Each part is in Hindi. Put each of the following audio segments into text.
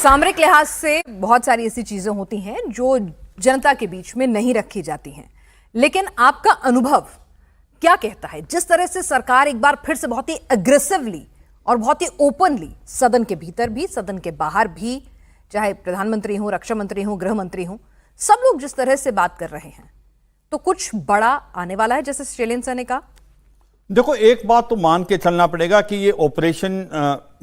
सामरिक लिहाज से बहुत सारी ऐसी चीजें होती हैं जो जनता के बीच में नहीं रखी जाती हैं, लेकिन आपका अनुभव क्या कहता है? जिस तरह से सरकार एक बार फिर से बहुत ही एग्रेसिवली और बहुत ही ओपनली सदन के भीतर भी सदन के बाहर भी, चाहे प्रधानमंत्री हो, रक्षा मंत्री हो, गृह मंत्री हो, सब लोग जिस तरह से बात कर रहे हैं, तो कुछ बड़ा आने वाला है जैसे शैलेंद्र ने कहा? देखो, एक बात तो मान के चलना पड़ेगा कि ये ऑपरेशन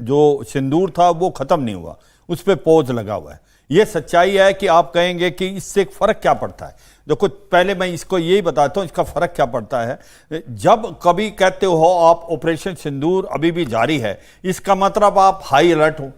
जो सिंदूर था वो खत्म नहीं हुआ, उस पर पॉज लगा हुआ है। ये सच्चाई है कि आप कहेंगे कि इससे एक फर्क क्या पड़ता है। देखो, पहले मैं इसको यही बताता हूं इसका फर्क क्या पड़ता है। जब कभी कहते हो आप ऑपरेशन सिंदूर अभी भी जारी है, इसका मतलब आप हाई अलर्ट हो,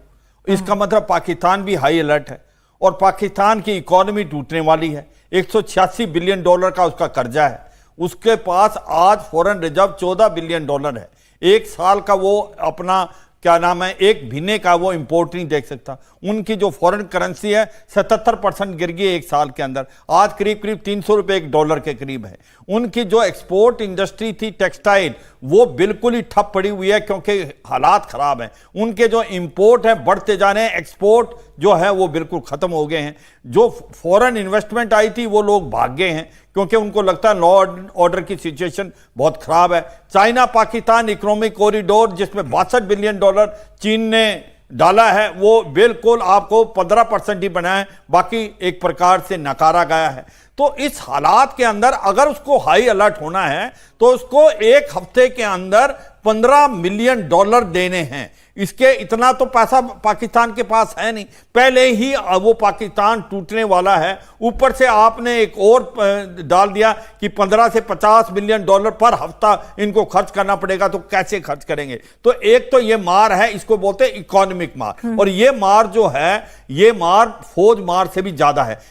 इसका मतलब पाकिस्तान भी हाई अलर्ट है और पाकिस्तान की इकोनॉमी टूटने वाली है। 186 बिलियन डॉलर का उसका कर्जा है, उसके पास आज फॉरेन रिजर्व 14 बिलियन डॉलर है। एक साल का वो अपना क्या नाम है, एक महीने का वो इंपोर्ट नहीं देख सकता। उनकी जो फॉरेन करेंसी है 77% गिर गई एक साल के अंदर, आज करीब करीब 300 रुपए एक डॉलर के करीब है। उनकी जो एक्सपोर्ट इंडस्ट्री थी टेक्सटाइल, वो बिल्कुल ही ठप पड़ी हुई है क्योंकि हालात खराब हैं। उनके जो इंपोर्ट है बढ़ते जा रहे हैं, एक्सपोर्ट जो है वो बिल्कुल खत्म हो गए हैं। जो फॉरेन इन्वेस्टमेंट आई थी वो लोग भाग गए हैं क्योंकि उनको लगता है लॉ ऑर्डर की सिचुएशन बहुत खराब है। चाइना पाकिस्तान इकोनॉमिक कॉरिडोर जिसमें 62 बिलियन डॉलर चीन ने डाला है, वो बिल्कुल आपको 15% ही बना है, बाकी एक प्रकार से नकारा गया है। तो इस हालात के अंदर अगर उसको हाई अलर्ट होना है तो उसको एक हफ्ते के अंदर 15 मिलियन डॉलर देने हैं। इसके इतना तो पैसा पाकिस्तान के पास है नहीं, पहले ही वो पाकिस्तान टूटने वाला है। ऊपर से आपने एक और डाल दिया कि 15 से 50 मिलियन डॉलर पर हफ्ता इनको खर्च करना पड़ेगा, तो कैसे खर्च करेंगे? तो एक तो ये मार है, इसको बोलते हैं इकोनॉमिक मार, और ये मार जो है ये मार फौज मार से भी ज्यादा है।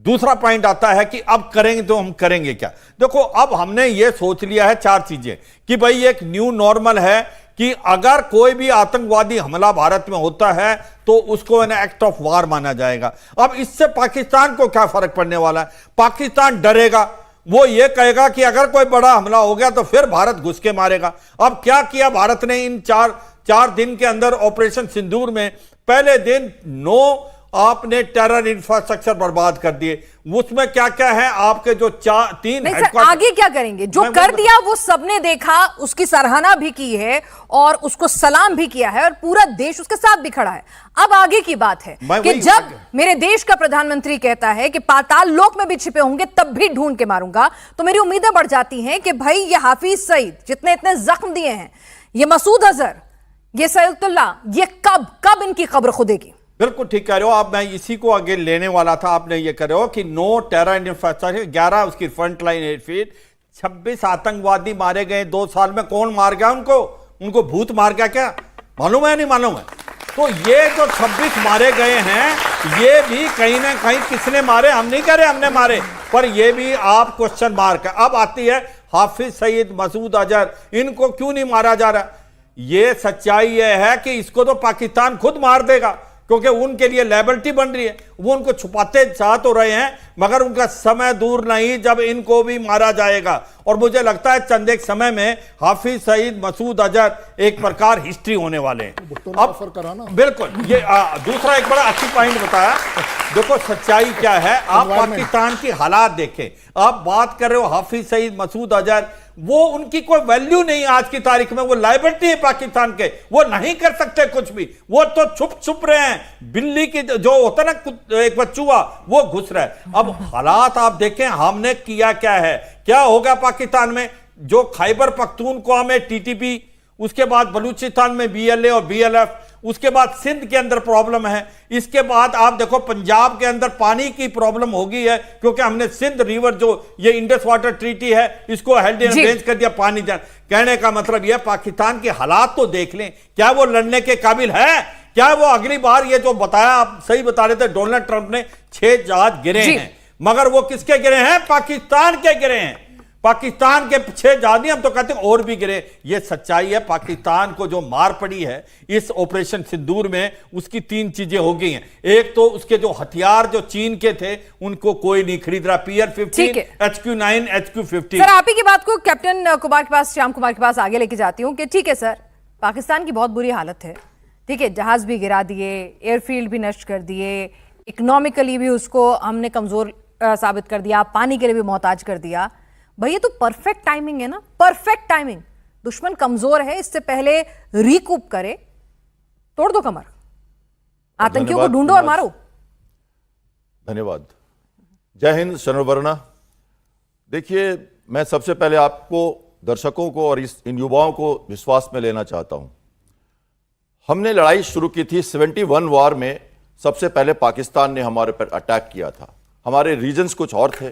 दूसरा पॉइंट आता है कि अब करेंगे तो हम करेंगे क्या? देखो, अब हमने ये सोच लिया है 4 चीजें कि भाई एक न्यू नॉर्मल है कि अगर कोई भी आतंकवादी हमला भारत में होता है तो उसको एक्ट ऑफ वार माना जाएगा। अब इससे पाकिस्तान को क्या फर्क पड़ने वाला है? पाकिस्तान डरेगा, वो ये कहेगा कि अगर कोई बड़ा हमला हो गया तो फिर भारत घुस के मारेगा। अब क्या किया भारत ने इन चार दिन के अंदर ऑपरेशन सिंदूर में? पहले दिन 9 आपने टेरर इंफ्रास्ट्रक्चर बर्बाद कर दिए। उसमें क्या क्या है आपके जो 3 आगे क्या करेंगे? जो कर दिया वो सबने देखा, उसकी सराहना भी की है और उसको सलाम भी किया है और पूरा देश उसके साथ भी खड़ा है। अब आगे की बात है कि जब मेरे देश का प्रधानमंत्री कहता है कि पाताल लोक में भी छिपे होंगे तब भी ढूंढ के मारूंगा, तो मेरी उम्मीदें बढ़ जाती हैं कि भाई ये हाफिज सईद जितने इतने जख्म दिए हैं, ये मसूद अजहर, ये सैयदुल्लाह, ये कब इनकी कब्र खुदेगी? बिल्कुल ठीक कह रहे हो आप, मैं इसी को आगे लेने वाला था। आपने ये कह रहे हो कि 9 टेरर इंफ्रास्ट्रक्चर, 11 उसकी फ्रंट लाइन एयरफील्ड, 26 आतंकवादी मारे गए 2 साल में। कौन मार गया उनको भूत मार गया क्या? मालूम है नहीं मालूम है? तो ये जो 26 मारे गए हैं ये भी कहीं ना कहीं किसने मारे? हम नहीं कह रहे हमने मारे, पर ये भी आप क्वेश्चन मार्क है। अब आती है हाफिज सईद, मसूद अजहर, इनको क्यों नहीं मारा जा रहा? ये सच्चाई ये है कि इसको तो पाकिस्तान खुद मार देगा क्योंकि उनके लिए लायबिलिटी बन रही है। वो उनको छुपाते चाह तो रहे हैं मगर उनका समय दूर नहीं जब इनको भी मारा जाएगा। और मुझे लगता है चंद एक समय में हाफिज सईद, मसूद अजहर एक प्रकार हिस्ट्री होने वाले हैं। अब बिल्कुल ये दूसरा एक बड़ा अच्छी पॉइंट बताया। देखो सच्चाई क्या है, आप पाकिस्तान की हालात देखें। आप बात कर रहे हो हाफिज सईद, मसूद अजहर, वो उनकी कोई वैल्यू नहीं आज की तारीख में। वो लायबिलिटी है पाकिस्तान के, वो नहीं कर सकते कुछ भी, वो तो छुप रहे हैं। बिल्ली की जो होता है ना एक बच्चुआ, वो घुस रहा है। अब हालात आप देखें हमने किया क्या है, क्या होगा पाकिस्तान में? जो खैबर पख्तूनख्वा में टीटीपी, उसके बाद बलूचिस्तान में बीएलए और बीएलएफ, उसके बाद सिंध के अंदर प्रॉब्लम है, इसके बाद आप देखो पंजाब के अंदर पानी की प्रॉब्लम हो गई है क्योंकि हमने सिंध रिवर जो ये इंडस वाटर ट्रीटी है इसको हेल्ड इन अबेंस कर दिया पानी जान। कहने का मतलब यह पाकिस्तान के हालात तो देख लें, क्या वो लड़ने के काबिल है? क्या वो अगली बार ये जो बताया, आप सही बता रहे थे, डोनाल्ड ट्रंप ने 6 जहाज गिरे हैं, मगर वो किसके गिरे हैं? पाकिस्तान के गिरे हैं। पाकिस्तान के 6 जहाज नहीं, हम तो कहते हैं और भी गिरे। ये सच्चाई है। पाकिस्तान को जो मार पड़ी है इस ऑपरेशन सिंदूर में, उसकी 3 चीजें हो गई हैं। एक तो उसके जो हथियार जो चीन के थे उनको कोई नहीं खरीद रहा, PR-15, HQ-9, HQ-15। सर आप ही की बात को कैप्टन कुमार के पास, श्याम कुमार के पास आगे लेके जाती हूं कि ठीक है सर, पाकिस्तान की बहुत बुरी हालत है, ठीक है, जहाज भी गिरा दिए, एयरफील्ड भी नष्ट कर दिए, इकोनॉमिकली भी उसको हमने कमजोर साबित कर दिया, पानी के लिए भी मोहताज कर दिया। भाई ये तो परफेक्ट टाइमिंग है ना, परफेक्ट टाइमिंग। दुश्मन कमजोर है, इससे पहले रिकूप करे, तोड़ दो कमर, आतंकियों को ढूंढो और मारो। धन्यवाद। जय हिंद, शरणवरना। देखिए, मैं सबसे पहले आपको, दर्शकों को और इन युवाओं को विश्वास में लेना चाहता हूं। हमने लड़ाई शुरू की थी 71 वार में। सबसे पहले पाकिस्तान ने हमारे पर अटैक किया था। हमारे रीजन्स कुछ और थे,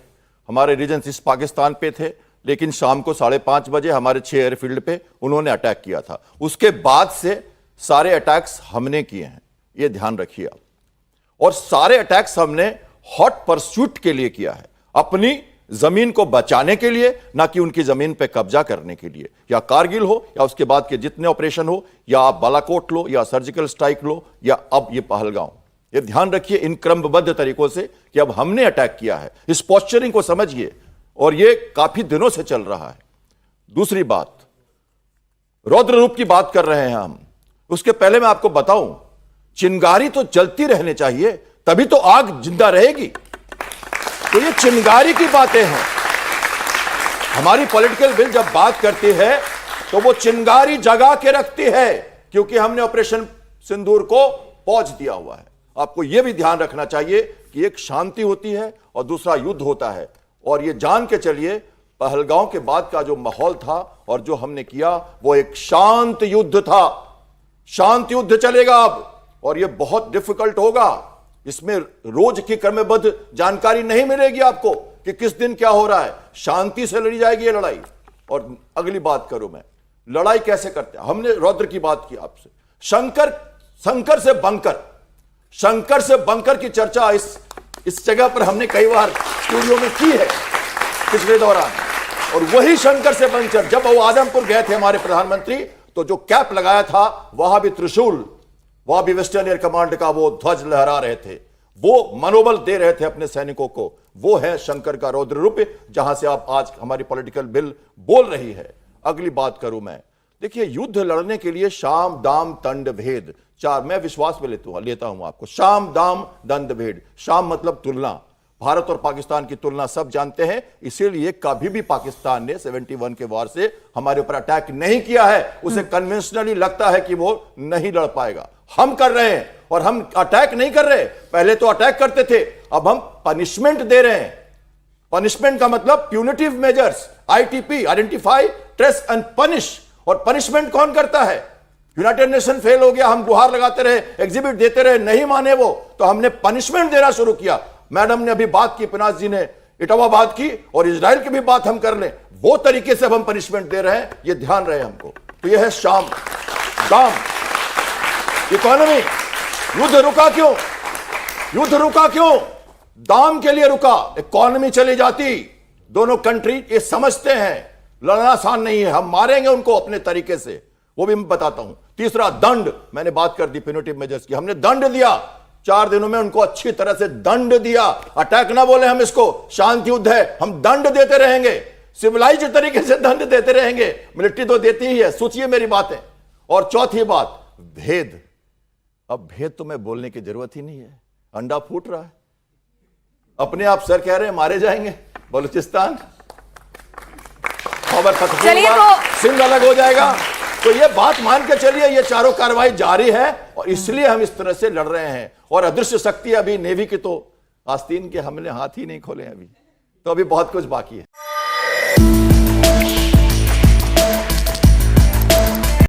हमारे रीजन्स इस पाकिस्तान पे थे, लेकिन शाम को 5:30 बजे हमारे 6 एयरफील्ड पे उन्होंने अटैक किया था। उसके बाद से सारे अटैक्स हमने किए हैं, ये ध्यान रखिए आप। और सारे अटैक्स हमने हॉट परस्यूट के लिए किया है, अपनी जमीन को बचाने के लिए, ना कि उनकी जमीन पे कब्जा करने के लिए। या कारगिल हो या उसके बाद के जितने ऑपरेशन हो, या आप बालाकोट लो या सर्जिकल स्ट्राइक लो या अब ये पहलगांव। ये ध्यान रखिए इन क्रमबद्ध तरीकों से कि अब हमने अटैक किया है। इस पोस्चरिंग को समझिए, और ये काफी दिनों से चल रहा है। दूसरी बात, रौद्र रूप की बात कर रहे हैं हम। उसके पहले मैं आपको बताऊं, चिंगारी तो जलती रहनी चाहिए, तभी तो आग जिंदा रहेगी। तो ये चिंगारी की बातें हैं। हमारी पॉलिटिकल विल जब बात करती है तो वो चिंगारी जगा के रखती है, क्योंकि हमने ऑपरेशन सिंदूर को पहुंच दिया हुआ है। आपको यह भी ध्यान रखना चाहिए कि एक शांति होती है और दूसरा युद्ध होता है। और ये जान के चलिए, पहलगांव के बाद का जो माहौल था और जो हमने किया वो एक शांत युद्ध था। शांत युद्ध चलेगा अब, और ये बहुत डिफिकल्ट होगा। इसमें रोज की क्रमबद्ध जानकारी नहीं मिलेगी आपको कि किस दिन क्या हो रहा है। शांति से लड़ी जाएगी ये लड़ाई। और अगली बात करूं मैं, लड़ाई कैसे करते हैं। हमने रौद्र की बात की आपसे। शंकर से बंकर, शंकर से बंकर की चर्चा इस जगह पर हमने कई बार स्टूडियो में की है पिछले दौरान। और वही शंकर से बंकर, जब वो आजमपुर गए थे हमारे प्रधानमंत्री, तो जो कैप लगाया था वहां भी त्रिशूल, वहां भी वेस्टर्न एयर कमांड का वो ध्वज लहरा रहे थे, वो मनोबल दे रहे थे अपने सैनिकों को। वो है शंकर का रौद्र रूप, जहां से आप आज हमारी पॉलिटिकल बिल बोल रही है। अगली बात करूं मैं, देखिए, युद्ध लड़ने के लिए शाम दाम दंड भेद, चार मैं विश्वास में लेता हूं आपको। शाम दाम दंड भेद, शाम मतलब तुलना। भारत और पाकिस्तान की तुलना सब जानते हैं, इसीलिए कभी भी पाकिस्तान ने 71 के वार से हमारे ऊपर अटैक नहीं किया है। उसे कन्वेंशनली लगता है कि वो नहीं लड़ पाएगा। हम कर रहे हैं, और हम अटैक नहीं कर रहे। पहले तो अटैक करते थे, अब हम पनिशमेंट दे रहे हैं। पनिशमेंट का मतलब punitive measures, ITP, identify, trace and punish. और पनिशमेंट कौन करता है? यूनाइटेड नेशन फेल हो गया, हम गुहार लगाते रहे, एग्जिबिट देते रहे, नहीं माने वो, तो हमने पनिशमेंट देना शुरू किया। मैडम ने अभी बात की, पिनाज जी ने इटावा बात की, और इजराइल की भी बात हम कर लें, वो तरीके से अब हम पनिशमेंट दे रहे हैं। ये ध्यान रहे हमको। तो ये है शाम दाम इकोनॉमी। युद्ध रुका क्यों? युद्ध रुका क्यों? दाम के लिए रुका। इकोनॉमी चली जाती। दोनों कंट्री ये समझते हैं लड़ना आसान नहीं है, हम मारेंगे उनको अपने तरीके से, वो भी मैं बताता हूं। तीसरा, दंड। मैंने बात कर दी प्यूनिटिव मेजर्स की, हमने दंड दिया। 4 दिनों में उनको अच्छी तरह से दंड दिया। अटैक ना बोले हम इसको, शांति युद्ध है, हम दंड देते रहेंगे, सिविलाइज तरीके से दंड देते रहेंगे। मिलिट्री तो देती ही है, सोचिए मेरी बातें। और चौथी बात, भेद। अब भेद तो मैं बोलने की जरूरत ही नहीं है, अंडा फूट रहा है। अपने आप सर कह रहे हैं मारे जाएंगे, बलूचिस्तान खबर खत्म, सिंध अलग हो जाएगा। तो ये बात मान के चलिए, ये चारों कार्रवाई जारी है, और इसलिए हम इस तरह से लड़ रहे हैं। और अदृश्य शक्ति अभी नेवी की तो आस्तीन के हमने हाथ ही नहीं खोले अभी, तो अभी बहुत कुछ बाकी है।